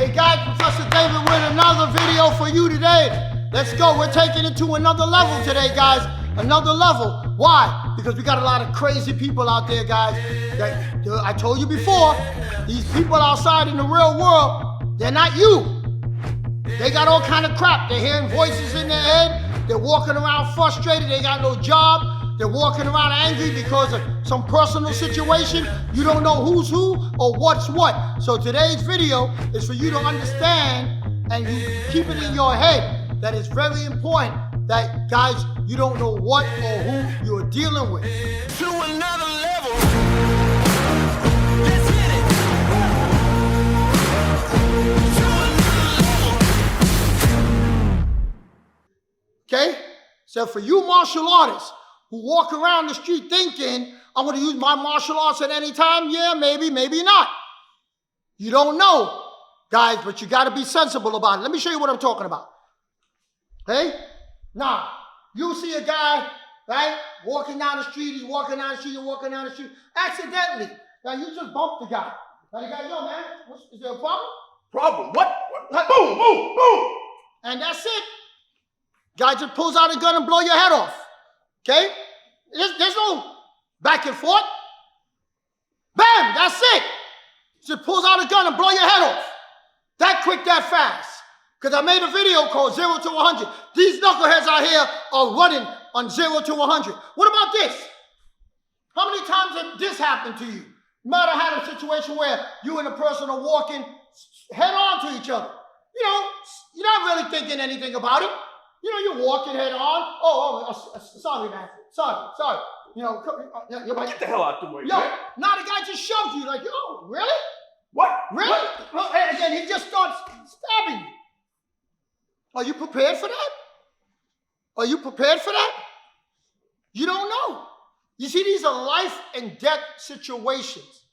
Hey guys, Professor David with another video for you today. Let's go. We're taking it to another level today, guys. Another level. Why? Because we got a lot of crazy people out there, guys. I told you before, these people outside in the real world, they're not you. They got all kind of crap. They're hearing voices in their head. They're walking around frustrated. They got no job. They're walking around angry because of some personal situation. You don't know who's who or what's what. So today's video is for you to understand and you keep it in your head that it's very important that, guys, you don't know what or who you're dealing with. To another level. Let's hit it. To another level. Okay? So for you martial artists who walk around the street thinking, I'm going to use my martial arts at any time, yeah, maybe, maybe not. You don't know, guys, but you got to be sensible about it. Let me show you what I'm talking about. Okay? Now, you see a guy, right, walking down the street, he's walking down the street, you're walking down the street, accidentally. Now, you just bumped the guy. Now, the guy, yo, man, is there a problem? Problem? What? Boom, boom, boom. And that's it. Guy just pulls out a gun and blow your head off. Okay? There's no back and forth. Bam, that's it. Just pulls out a gun and blow your head off. That quick, that fast. Because I made a video called 0 to 100. These knuckleheads out here are running on 0 to 100. What about this? How many times did this happen to you? You might have had a situation where you and a person are walking head on to each other. You know, you're not really thinking anything about it. You know, you're walking head on. Sorry, man. Sorry. You know, you're like, Get the hell out the way, yo, man. now the guy just shoves you. Like, yo, really? What? Really? What? Well, and then he just starts stabbing you. Are you prepared for that? Are you prepared for that? You don't know. You see, these are life and death situations.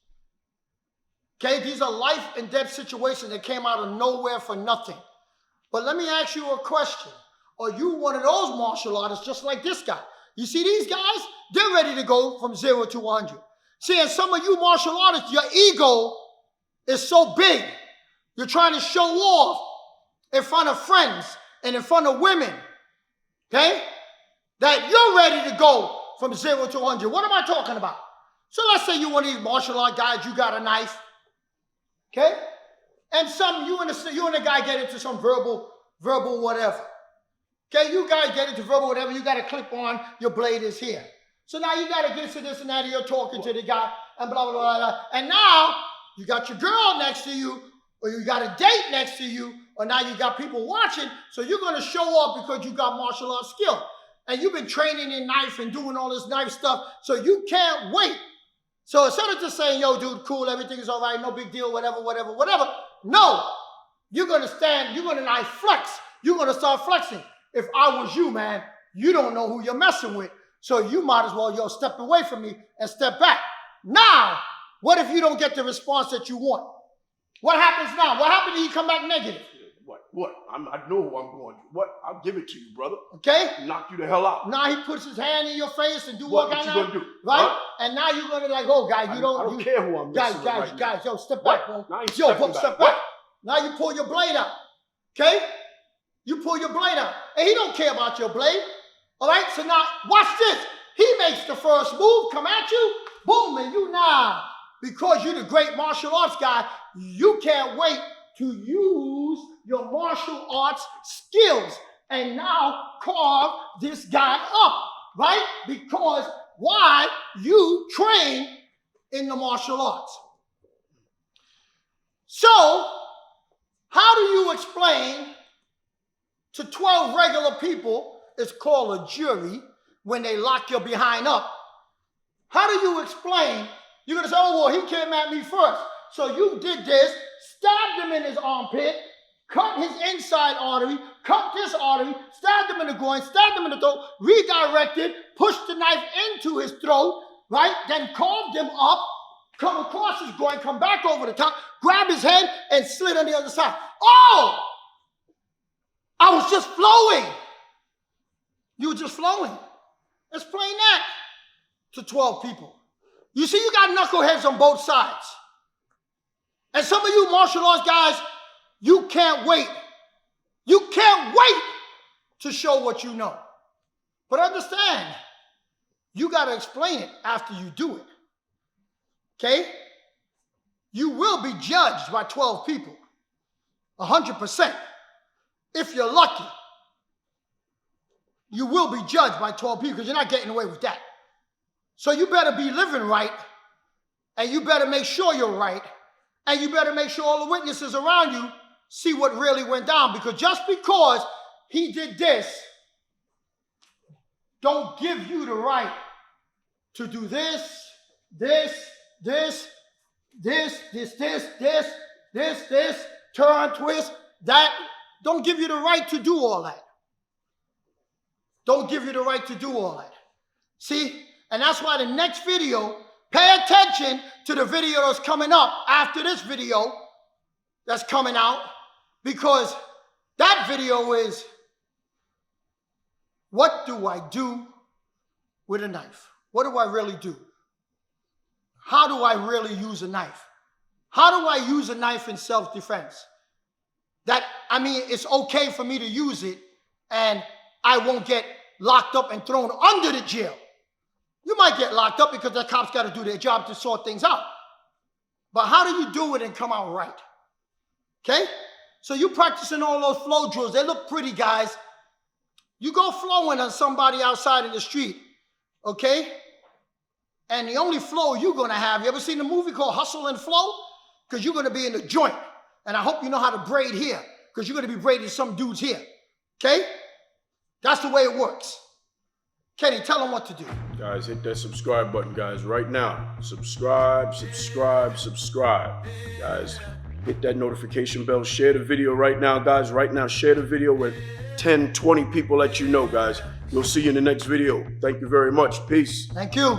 Okay, these are life and death situations that came out of nowhere for nothing. But let me ask you a question. Are you one of those martial artists just like this guy? You see these guys? They're ready to go from 0 to 100. See, and some of you martial artists, your ego is so big. You're trying to show off in front of friends and in front of women, okay? That you're ready to go from 0 to 100. What am I talking about? So let's say you're one of these martial art guys, you got a knife, okay? And you and the guy get into some verbal whatever. Okay, you guys get into verbal whatever, you got a clip on, your blade is here. So now you got to get to this and that, you're talking to the guy, and blah, blah, blah, blah. And now you got your girl next to you, or you got a date next to you, or now you got people watching, so you're going to show off because you got martial arts skill. And you've been training in knife and doing all this knife stuff, so you can't wait. So instead of just saying, yo, dude, cool, everything is all right, no big deal, whatever, no, you're going to stand, you're going to knife flex. You're going to start flexing. If I was you, man, you don't know who you're messing with. So you might as well, step away from me and step back. Now, what if you don't get the response that you want? What happens now? What happens if you come back negative? What? I know who I'm going to. What? I'll give it to you, brother. Okay? Knock you the hell out. Now he puts his hand in your face and do What kind you of, gonna do? right? Huh? And now you're gonna like, oh, guy, I don't care who I'm messing with right now. Guys, yo, step back, bro. Now he's Yo, stepping step back. back. Now you pull your blade out. Okay? You pull your blade out. And he don't care about your blade. All right? So now, watch this. He makes the first move, come at you, boom, and you now, because you're the great martial arts guy, you can't wait to use your martial arts skills and now carve this guy up, right? Because why? You train in the martial arts. So, how do you explain to 12 regular people, it's called a jury, when they lock your behind up? How do you explain? You're going to say, oh, well, he came at me first. So you did this, stabbed him in his armpit, cut his inside artery, cut this artery, stabbed him in the groin, stabbed him in the throat, redirected, pushed the knife into his throat, right? Then carved him up, come across his groin, come back over the top, grab his head, and slid on the other side. Oh! I was just flowing. You were just flowing. Explain that to 12 people. You see, you got knuckleheads on both sides. And some of you martial arts guys, You can't wait. You can't wait to show what you know. But understand, you got to explain it after you do it. Okay? You will be judged by 12 people. 100%. If you're lucky. You will be judged by 12 people because you're not getting away with that. So you better be living right, and you better make sure you're right, and you better make sure all the witnesses around you see what really went down, because just because he did this, don't give you the right to do this, turn, twist, that. Don't give you the right to do all that. Don't give you the right to do all that. See? And that's why the next video, pay attention to the video that's coming up after this video that's coming out, because that video is, what do I do with a knife? What do I really do? How do I really use a knife? How do I use a knife in self-defense? It's okay for me to use it and I won't get locked up and thrown under the jail. You might get locked up because the cops got to do their job to sort things out. But how do you do it and come out right? Okay? So you practicing all those flow drills. They look pretty, guys. You go flowing on somebody outside in the street, okay? And the only flow you're going to have, you ever seen a movie called Hustle and Flow? Because you're going to be in the joint. And I hope you know how to braid here, because you're going to be braiding some dudes here, okay? That's the way it works. Kenny, tell them what to do. Guys, hit that subscribe button, guys, right now. Subscribe. Guys, hit that notification bell. Share the video right now, guys. Right now, share the video with 10, 20 people that you know, guys. We'll see you in the next video. Thank you very much. Peace. Thank you.